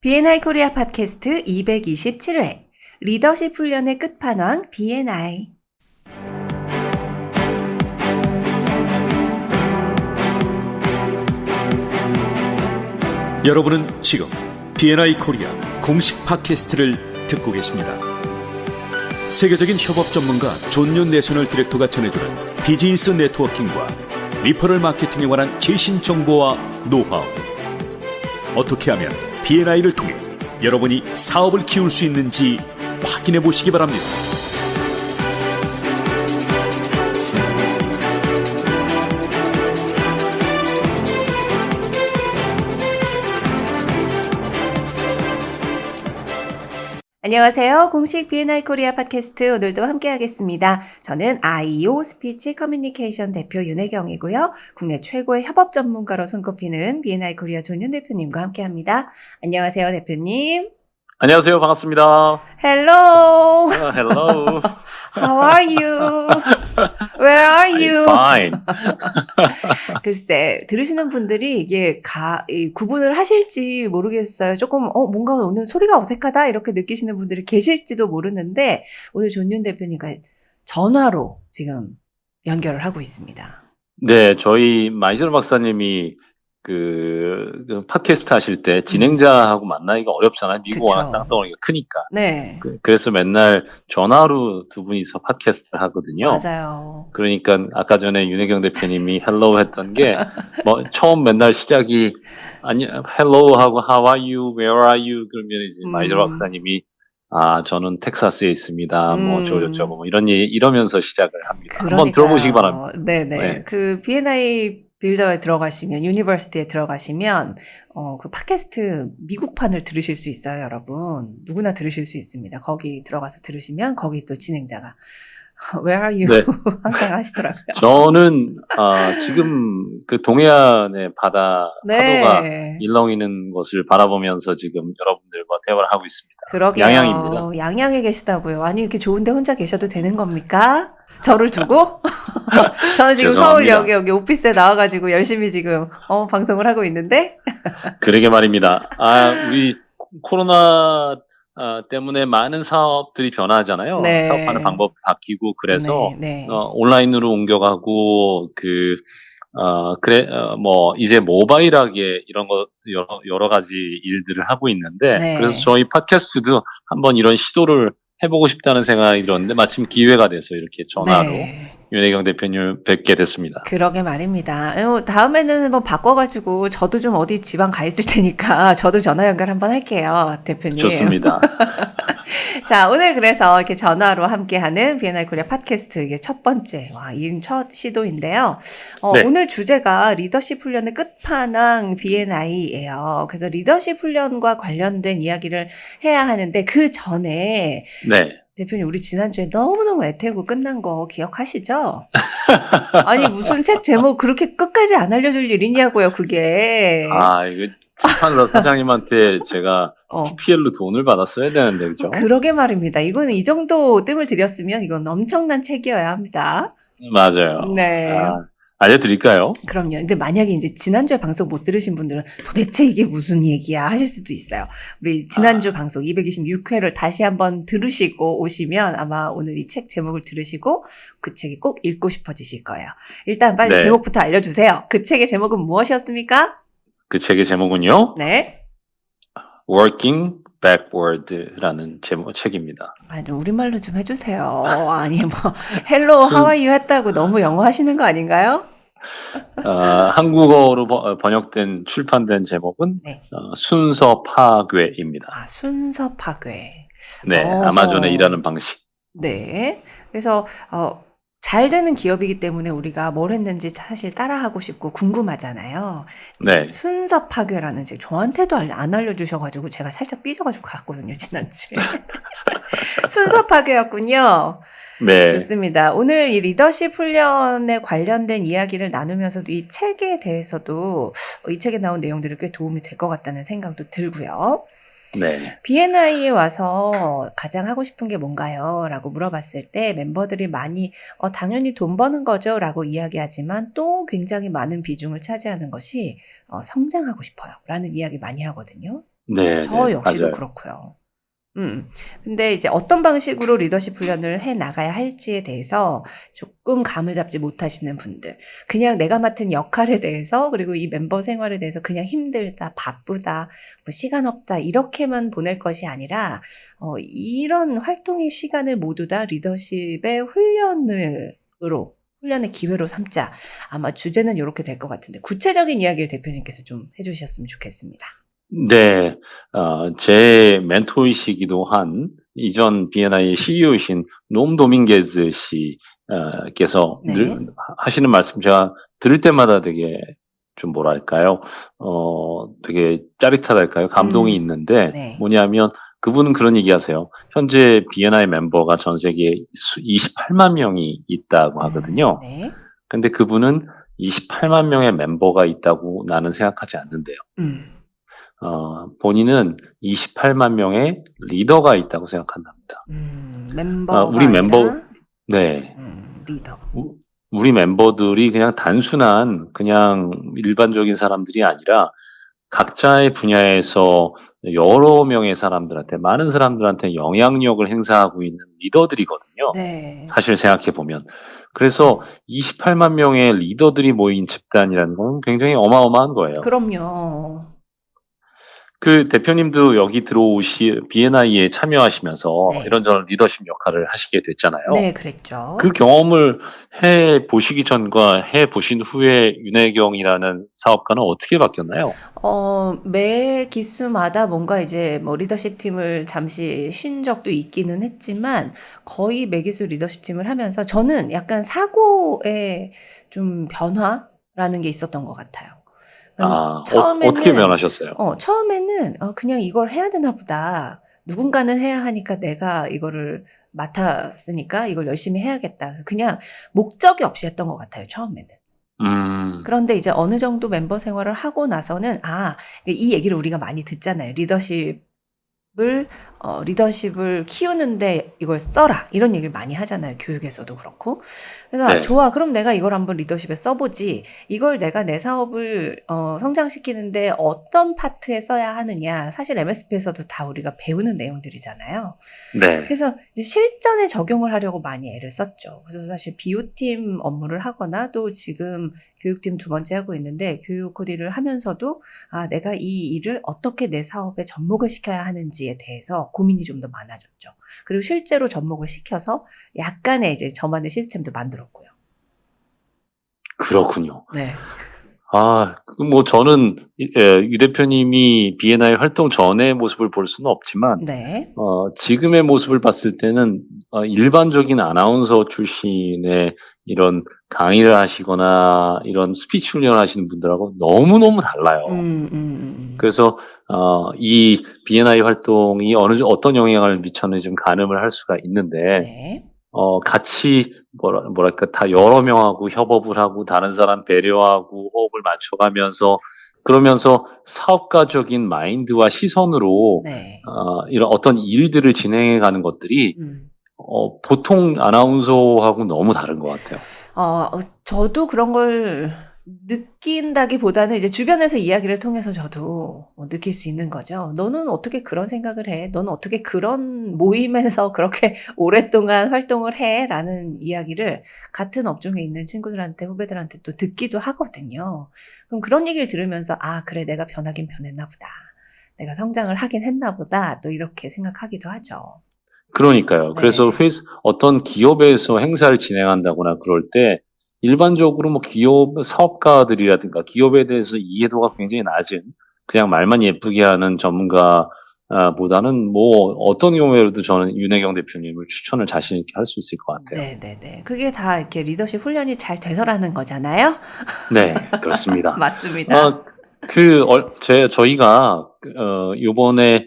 B&I 코리아 팟캐스트 227회 리더십 훈련의 끝판왕 B&I. 여러분은 지금 B&I 코리아 공식 팟캐스트를 듣고 계십니다. 세계적인 협업 전문가 존 내셔널 디렉터가 전해주는 비즈니스 네트워킹과 리퍼럴 마케팅에 관한 최신 정보와 노하우. 어떻게 하면 B&I를 통해 여러분이 사업을 키울 수 있는지 확인해 보시기 바랍니다. 안녕하세요. 공식 B&I 코리아 팟캐스트 오늘도 함께하겠습니다. 저는 IEO 스피치 커뮤니케이션 대표 윤혜경이고요. 국내 최고의 협업 전문가로 손꼽히는 B&I 코리아 존윤 대표님과 함께합니다. 안녕하세요, 대표님. 안녕하세요. 반갑습니다. Hello. Hello. How are you? Where are you? Fine. 글쎄, 들으시는 분들이 이게 구분을 하실지 모르겠어요. 조금, 뭔가 오늘 소리가 어색하다 이렇게 느끼시는 분들이 계실지도 모르는데, 오늘 존윤 대표님과 전화로 지금 연결을 하고 있습니다. 네, 저희 마이슬 박사님이 그 팟캐스트 하실 때 진행자하고 만나기가 어렵잖아요. 미국 그쵸. 워낙 땅덩어리가 크니까. 네. 그래서 맨날 전화로 두 분이서 팟캐스트를 하거든요. 맞아요. 그러니까 아까 전에 윤혜경 대표님이 헬로우 했던 게 뭐 처음 맨날 시작이 헬로우 하고 how are you, where are you 그러면 이제 마이슬 박사님이 저는 텍사스에 있습니다. 뭐 저쩌고 뭐 이러면서 시작을 합니다. 한번 들어보시기 바랍니다. 네네. 네. 그 B&I 빌더에 들어가시면, 유니버시티에 들어가시면, 그 팟캐스트 미국판을 들으실 수 있어요, 여러분. 누구나 들으실 수 있습니다. 거기 들어가서 들으시면, 거기 또 진행자가, Where are you? 네. 항상 하시더라고요. 저는, 지금 그 동해안의 바다, 파도가 일렁이는 것을 바라보면서 지금 여러분들과 대화를 하고 있습니다. 그러게요. 양양입니다. 양양에 계시다고요. 아니, 이렇게 좋은데 혼자 계셔도 되는 겁니까? 저를 두고? 저는 지금 죄송합니다. 서울 여기 오피스에 나와가지고 열심히 지금, 방송을 하고 있는데? 그러게 말입니다. 우리 코로나 때문에 많은 사업들이 변화하잖아요. 네. 사업하는 방법도 바뀌고 그래서 네. 온라인으로 옮겨가고 뭐 이제 모바일하게 이런 거 여러 가지 일들을 하고 있는데 네. 그래서 저희 팟캐스트도 한번 이런 시도를 해보고 싶다는 생각이 들었는데 마침 기회가 돼서 이렇게 전화로 윤혜경 대표님 뵙게 됐습니다. 그러게 말입니다. 다음에는 한번 바꿔가지고 저도 좀 어디 지방 가 있을 테니까 저도 전화 연결 한번 할게요, 대표님. 좋습니다. 자, 오늘 그래서 이렇게 전화로 함께하는 B&I 코리아 팟캐스트 이게 첫 번째, 이 첫 시도인데요. 네. 오늘 주제가 리더십 훈련의 끝판왕 B&I예요. 그래서 리더십 훈련과 관련된 이야기를 해야 하는데 그 전에 네. 대표님, 우리 지난주에 너무너무 애태우고 끝난 거 기억하시죠? 아니, 무슨 책 제목 그렇게 끝까지 안 알려줄 일이냐고요, 그게. 이거 출판사 사장님한테 제가 PPL로 돈을 받았어야 되는데, 그죠? 그러게 말입니다. 이거는 이 정도 뜸을 들였으면 이건 엄청난 책이어야 합니다. 맞아요. 네. 알려드릴까요? 그럼요. 근데 만약에 이제 지난주에 방송 못 들으신 분들은 도대체 이게 무슨 얘기야 하실 수도 있어요. 우리 지난주 방송 226회를 다시 한번 들으시고 오시면 아마 오늘 이 책 제목을 들으시고 그 책이 꼭 읽고 싶어지실 거예요. 일단 빨리 제목부터 알려주세요. 그 책의 제목은 무엇이었습니까? 그 책의 제목은요? 네. Working Backward라는 책입니다. 우리말로 좀 해주세요. 아니, Hello, how are you 했다고 너무 영어 하시는 거 아닌가요? 한국어로 출판된 제목은 순서 파괴입니다. 순서 파괴. 네, 아마존의 일하는 방식. 네. 그래서, 잘 되는 기업이기 때문에 우리가 뭘 했는지 사실 따라하고 싶고 궁금하잖아요. 네. 순서 파괴라는 책 저한테도 안 알려주셔가지고 제가 살짝 삐져가지고 갔거든요, 지난주에. 순서 파괴였군요. 네. 좋습니다. 오늘 이 리더십 훈련에 관련된 이야기를 나누면서도 이 책에 대해서도 이 책에 나온 내용들이 꽤 도움이 될 것 같다는 생각도 들고요. 네. B&I에 와서 가장 하고 싶은 게 뭔가요? 라고 물어봤을 때 멤버들이 많이 당연히 돈 버는 거죠 라고 이야기하지만 또 굉장히 많은 비중을 차지하는 것이 성장하고 싶어요 라는 이야기 많이 하거든요. 네, 저 네, 역시도 맞아요. 그렇고요. 근데 이제 어떤 방식으로 리더십 훈련을 해 나가야 할지에 대해서 조금 감을 잡지 못하시는 분들, 그냥 내가 맡은 역할에 대해서 그리고 이 멤버 생활에 대해서 그냥 힘들다, 바쁘다, 뭐 시간 없다 이렇게만 보낼 것이 아니라 이런 활동의 시간을 모두 다 리더십의 훈련의 기회로 삼자. 아마 주제는 이렇게 될 것 같은데 구체적인 이야기를 대표님께서 좀 해주셨으면 좋겠습니다. 네, 제 멘토이시기도 한 이전 B&I CEO이신 놈 도밍게즈 씨께서 네. 늘 하시는 말씀 제가 들을 때마다 되게 좀 뭐랄까요, 되게 짜릿하달까요, 감동이 있는데 네. 뭐냐면 그분은 그런 얘기하세요. 현재 B&I 멤버가 전 세계에 28만 명이 있다고 하거든요. 네. 근데 그분은 28만 명의 멤버가 있다고 나는 생각하지 않는데요. 음. 본인은 28만 명의 리더가 있다고 생각한답니다. 멤버가 우리 아니라 네. 리더. 우리 멤버들이 그냥 단순한 그냥 일반적인 사람들이 아니라 각자의 분야에서 여러 명의 사람들한테, 많은 사람들한테 영향력을 행사하고 있는 리더들이거든요. 네. 사실 생각해 보면. 그래서 28만 명의 리더들이 모인 집단이라는 건 굉장히 어마어마한 거예요. 그럼요. 그 대표님도 여기 B&I에 참여하시면서 네. 이런저런 리더십 역할을 하시게 됐잖아요. 네, 그랬죠. 그 경험을 해 보시기 전과 해 보신 후에 윤혜경이라는 사업가는 어떻게 바뀌었나요? 매 기수마다 뭔가 이제 뭐 리더십 팀을 잠시 쉰 적도 있기는 했지만 거의 매 기수 리더십 팀을 하면서 저는 약간 사고의 좀 변화라는 게 있었던 것 같아요. 어떻게 변하셨어요? 처음에는 그냥 이걸 해야 되나 보다. 누군가는 해야 하니까 내가 이거를 맡았으니까 이걸 열심히 해야겠다. 그냥 목적이 없이 했던 것 같아요, 처음에는. 그런데 이제 어느 정도 멤버 생활을 하고 나서는, 이 얘기를 우리가 많이 듣잖아요. 리더십을 키우는데 이걸 써라. 이런 얘기를 많이 하잖아요. 교육에서도 그렇고. 그래서 네. 좋아. 그럼 내가 이걸 한번 리더십에 써보지. 이걸 내가 내 사업을 성장시키는데 어떤 파트에 써야 하느냐. 사실 MSP에서도 다 우리가 배우는 내용들이잖아요. 네. 그래서 이제 실전에 적용을 하려고 많이 애를 썼죠. 그래서 사실 BO팀 업무를 하거나 또 지금 교육팀 2번째 하고 있는데 교육 코디를 하면서도 내가 이 일을 어떻게 내 사업에 접목을 시켜야 하는지에 대해서 고민이 좀 더 많아졌죠. 그리고 실제로 접목을 시켜서 약간의 이제 저만의 시스템도 만들었고요. 그렇군요. 네. 뭐 저는 유 대표님이 B&I 활동 전의 모습을 볼 수는 없지만 네. 지금의 모습을 봤을 때는 일반적인 아나운서 출신의 이런 강의를 하시거나 이런 스피치 훈련을 하시는 분들하고 너무너무 달라요. 그래서 이 B&I 활동이 어떤 영향을 미쳤는지 좀 가늠을 할 수가 있는데 네. 같이 뭐랄까 다 여러 명하고 협업을 하고 다른 사람 배려하고 호흡을 맞춰가면서 그러면서 사업가적인 마인드와 시선으로 네. 이런 어떤 일들을 진행해 가는 것들이 보통 아나운서하고 너무 다른 것 같아요. 저도 그런 걸 느낀다기보다는 이제 주변에서 이야기를 통해서 저도 느낄 수 있는 거죠. "너는 어떻게 그런 생각을 해? 너는 어떻게 그런 모임에서 그렇게 오랫동안 활동을 해?" 라는 이야기를 같은 업종에 있는 친구들한테 후배들한테 또 듣기도 하거든요. 그럼 그런 얘기를 들으면서 '아 그래 내가 변하긴 변했나 보다. 내가 성장을 하긴 했나 보다.' 또 이렇게 생각하기도 하죠. 그러니까요. 그래서 네. 어떤 기업에서 행사를 진행한다거나 그럴 때 일반적으로 뭐 기업 사업가들이라든가 기업에 대해서 이해도가 굉장히 낮은 그냥 말만 예쁘게 하는 전문가 보다는 뭐 어떤 경우에도 저는 윤혜경 대표님을 추천을 자신 있게 할 수 있을 것 같아요. 네네네. 그게 다 이렇게 리더십 훈련이 잘 돼서라는 거잖아요. 네, 그렇습니다. 맞습니다. 저희가 요번에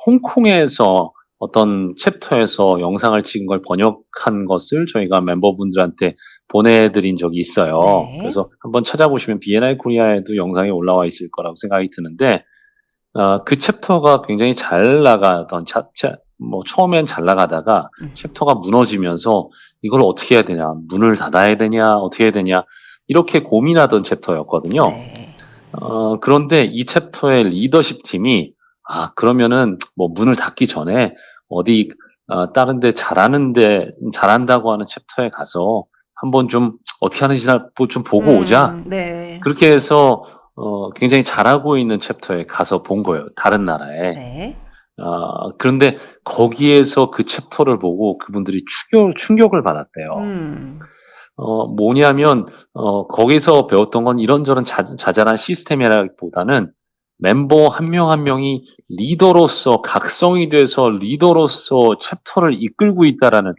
홍콩에서 어떤 챕터에서 영상을 찍은 걸 번역한 것을 저희가 멤버분들한테 보내드린 적이 있어요. 네. 그래서 한번 찾아보시면 B&I 코리아에도 영상이 올라와 있을 거라고 생각이 드는데 그 챕터가 굉장히 잘 나가던 뭐 처음엔 잘 나가다가 챕터가 무너지면서 이걸 어떻게 해야 되냐, 문을 닫아야 되냐, 어떻게 해야 되냐 이렇게 고민하던 챕터였거든요. 네. 그런데 이 챕터의 리더십 팀이 그러면은 뭐 문을 닫기 전에 어디 다른 데 잘한다고 하는 챕터에 가서 한번 좀 어떻게 하는지 좀 보고 오자. 네. 그렇게 해서 굉장히 잘하고 있는 챕터에 가서 본 거예요. 다른 나라에. 네. 그런데 거기에서 그 챕터를 보고 그분들이 충격을 받았대요. 음. 뭐냐면, 거기서 배웠던 건 이런저런 자잘한 시스템이라기보다는 멤버 한 명 한 명이 리더로서 각성이 돼서 리더로서 챕터를 이끌고 있다라는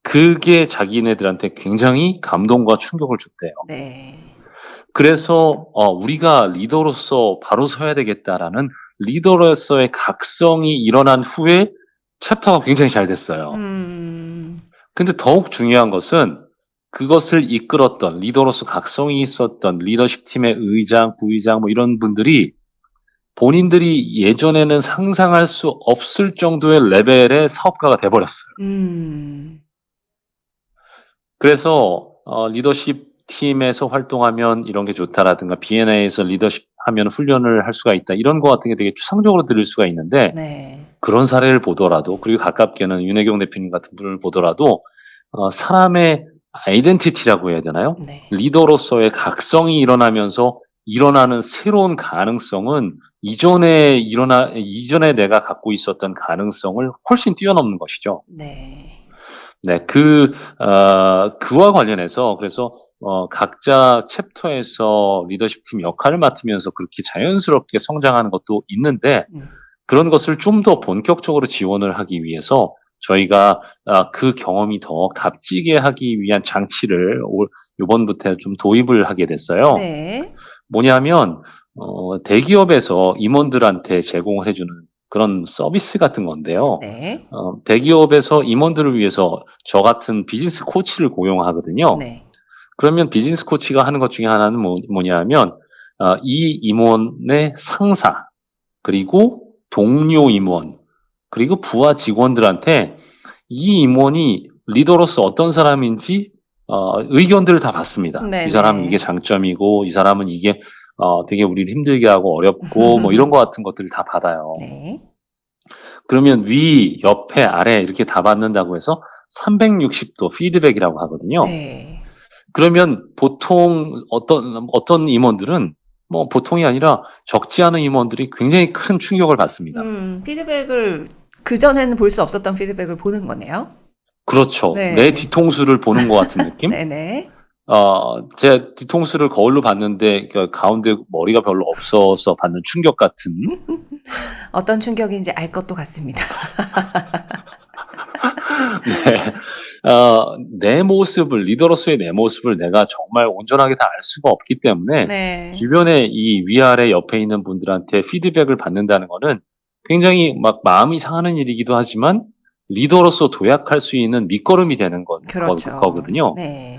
그게 자기네들한테 굉장히 감동과 충격을 줬대요. 네. 그래서 우리가 리더로서 바로 서야 되겠다라는 리더로서의 각성이 일어난 후에 챕터가 굉장히 잘 됐어요. 근데 더욱 중요한 것은 그것을 이끌었던 리더로서 각성이 있었던 리더십 팀의 의장, 부의장 뭐 이런 분들이 본인들이 예전에는 상상할 수 없을 정도의 레벨의 사업가가 돼버렸어요. 그래서 리더십 팀에서 활동하면 이런 게 좋다라든가 B&I에서 리더십 하면 훈련을 할 수가 있다. 이런 거 같은 게 되게 추상적으로 들릴 수가 있는데 네. 그런 사례를 보더라도 그리고 가깝게는 윤혜경 대표님 같은 분을 보더라도 사람의 아이덴티티라고 해야 되나요? 네. 리더로서의 각성이 일어나면서 일어나는 새로운 가능성은 이전에 내가 갖고 있었던 가능성을 훨씬 뛰어넘는 것이죠. 네. 네, 그와 관련해서 그래서 각자 챕터에서 리더십 팀 역할을 맡으면서 그렇게 자연스럽게 성장하는 것도 있는데 그런 것을 좀 더 본격적으로 지원을 하기 위해서 저희가 그 경험이 더 값지게 하기 위한 장치를 요번부터 좀 도입을 하게 됐어요. 네. 뭐냐면 대기업에서 임원들한테 제공을 해주는 그런 서비스 같은 건데요. 네. 대기업에서 임원들을 위해서 저 같은 비즈니스 코치를 고용하거든요. 네. 그러면 비즈니스 코치가 하는 것 중에 하나는 뭐냐면 이 임원의 상사 그리고 동료 임원 그리고 부하 직원들한테 이 임원이 리더로서 어떤 사람인지 의견들을 다 받습니다. 네네. 이 사람은 이게 장점이고 이 사람은 이게 되게 우리를 힘들게 하고 어렵고 뭐 이런 것 같은 것들을 다 받아요. 네. 그러면 위, 옆에, 아래 이렇게 다 받는다고 해서 360도 피드백이라고 하거든요. 네. 그러면 보통 어떤 임원들은 뭐 보통이 아니라 적지 않은 임원들이 굉장히 큰 충격을 받습니다. 피드백을 그전에는 볼 수 없었던 피드백을 보는 거네요. 그렇죠. 네. 내 뒤통수를 보는 것 같은 느낌? 네네. 제 뒤통수를 거울로 봤는데 그 가운데 머리가 별로 없어서 받는 충격 같은. 어떤 충격인지 알 것도 같습니다. 네. 내 모습을, 리더로서의 내 모습을 내가 정말 온전하게 다 알 수가 없기 때문에 네. 주변에 이 위아래 옆에 있는 분들한테 피드백을 받는다는 거는 굉장히 막 마음이 상하는 일이기도 하지만 리더로서 도약할 수 있는 밑거름이 되는 그렇죠. 거거든요. 네.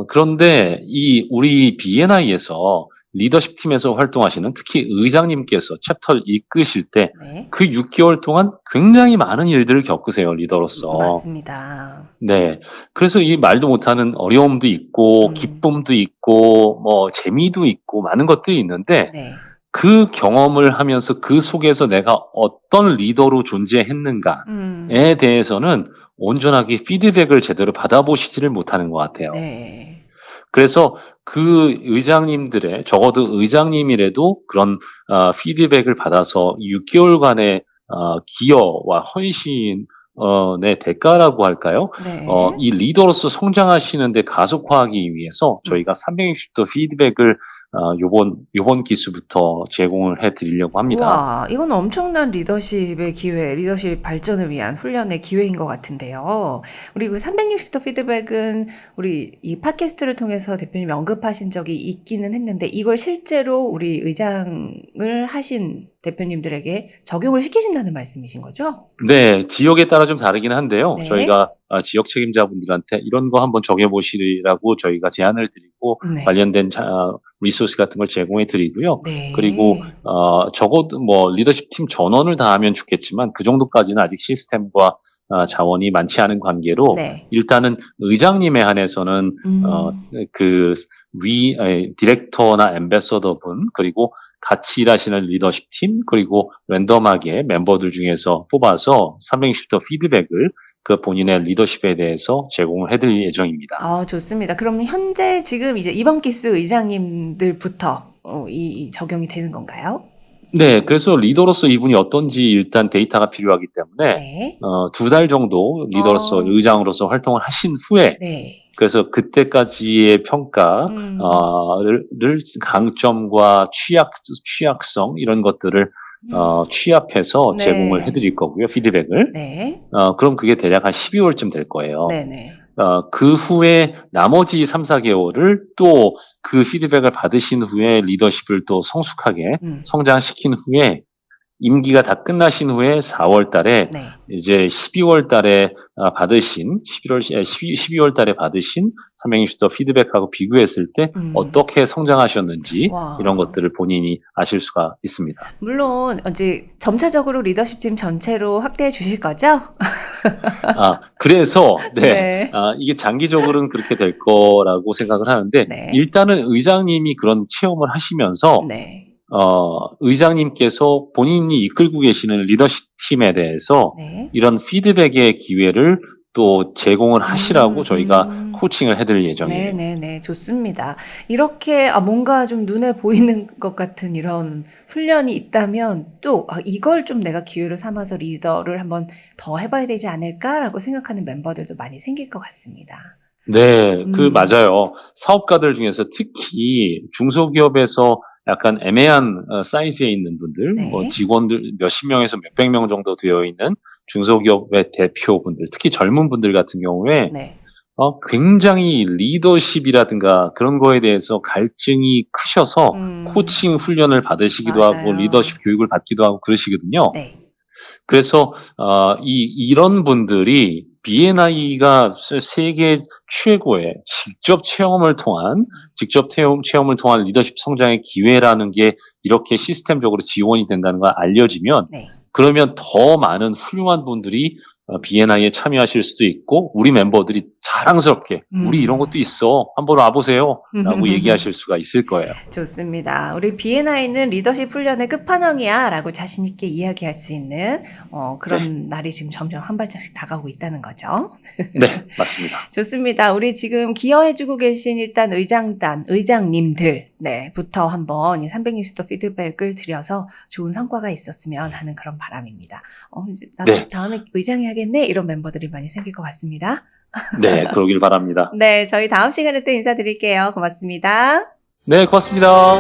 그런데 우리 B&I에서 리더십 팀에서 활동하시는 특히 의장님께서 챕터를 이끄실 때 네. 그 6개월 동안 굉장히 많은 일들을 겪으세요, 리더로서. 맞습니다. 네. 그래서 이 말도 못하는 어려움도 있고, 기쁨도 있고, 뭐, 재미도 있고, 많은 것들이 있는데, 네. 그 경험을 하면서 그 속에서 내가 어떤 리더로 존재했는가에 대해서는 온전하게 피드백을 제대로 받아보시지를 못하는 것 같아요. 네. 그래서 그 의장님들의 적어도 의장님이라도 그런 피드백을 받아서 6개월간의 기여와 헌신의 대가라고 할까요? 네. 이 리더로서 성장하시는데 가속화하기 위해서 저희가 360도 피드백을 요번 기수부터 제공을 해드리려고 합니다. 와, 이건 엄청난 리더십의 기회, 리더십 발전을 위한 훈련의 기회인 것 같은데요. 우리 그 360도 피드백은 우리 이 팟캐스트를 통해서 대표님이 언급하신 적이 있기는 했는데 이걸 실제로 우리 의장을 하신 대표님들에게 적용을 시키신다는 말씀이신 거죠? 네, 지역에 따라 좀 다르긴 한데요. 네. 저희가 지역 책임자분들한테 이런 거 한번 정해보시라고 저희가 제안을 드리고 네. 관련된 리소스 같은 걸 제공해 드리고요. 네. 그리고 적어도 뭐 리더십 팀 전원을 다 하면 좋겠지만 그 정도까지는 아직 시스템과 자원이 많지 않은 관계로 네. 일단은 의장님에 한해서는 디렉터나 앰베서더 분 그리고 같이 일하시는 리더십 팀 그리고 랜덤하게 멤버들 중에서 뽑아서 360도 피드백을 그 본인의 리더십에 대해서 제공을 해드릴 예정입니다. 좋습니다. 그럼 현재 지금 이제 이번 기수 의장님들부터 이 적용이 되는 건가요? 네, 그래서 리더로서 이분이 어떤지 일단 데이터가 필요하기 때문에 네. 2달 정도 리더로서 의장으로서 활동을 하신 후에 네. 그래서 그때까지의 평가 를 강점과 취약성 이런 것들을 취합해서 네. 제공을 해드릴 거고요, 피드백을. 네. 그럼 그게 대략 한 12월쯤 될 거예요. 네네. 그 후에 나머지 3, 4개월을 또 그 피드백을 받으신 후에 리더십을 또 성숙하게 성장시킨 후에 임기가 다 끝나신 후에 4월 달에 네. 이제 12월 달에 받으신 12월 달에 받으신 360도 피드백하고 비교했을 때 어떻게 성장하셨는지 와. 이런 것들을 본인이 아실 수가 있습니다. 물론 이제 점차적으로 리더십 팀 전체로 확대해 주실 거죠? 그래서 네. 이게 장기적으로는 그렇게 될 거라고 생각을 하는데 네. 일단은 의장님이 그런 체험을 하시면서 네. 의장님께서 본인이 이끌고 계시는 리더십 팀에 대해서 네. 이런 피드백의 기회를 또 제공을 하시라고 저희가 코칭을 해드릴 예정이에요. 네네네. 좋습니다. 이렇게 뭔가 좀 눈에 보이는 것 같은 이런 훈련이 있다면 또 이걸 좀 내가 기회로 삼아서 리더를 한번 더 해봐야 되지 않을까라고 생각하는 멤버들도 많이 생길 것 같습니다. 네, 맞아요. 사업가들 중에서 특히 중소기업에서 약간 애매한 사이즈에 있는 분들, 네. 뭐 직원들 몇십 명에서 몇백 명 정도 되어 있는 중소기업의 대표분들, 특히 젊은 분들 같은 경우에 네. 굉장히 리더십이라든가 그런 거에 대해서 갈증이 크셔서 코칭 훈련을 받으시기도 맞아요. 하고 리더십 교육을 받기도 하고 그러시거든요. 네. 그래서 이런 분들이 B&I가 세계 최고의 직접 체험을 통한 리더십 성장의 기회라는 게 이렇게 시스템적으로 지원이 된다는 걸 알려지면 네. 그러면 더 많은 훌륭한 분들이 B&I에 참여하실 수도 있고 우리 멤버들이 자랑스럽게 우리 이런 것도 있어 한번 와보세요 라고 얘기하실 수가 있을 거예요. 좋습니다. 우리 B&I는 리더십 훈련의 끝판왕이야 라고 자신 있게 이야기할 수 있는 그런 날이 지금 점점 한 발짝씩 다가오고 있다는 거죠. 네, 맞습니다. 좋습니다. 우리 지금 기여해주고 계신 일단 의장님들 부터 한번 이 360도 피드백을 드려서 좋은 성과가 있었으면 하는 그런 바람입니다. 나도 네. 다음에 의장해야겠네 이런 멤버들이 많이 생길 것 같습니다. 네, 그러길 바랍니다. 네, 저희 다음 시간에 또 인사드릴게요. 고맙습니다. 네, 고맙습니다.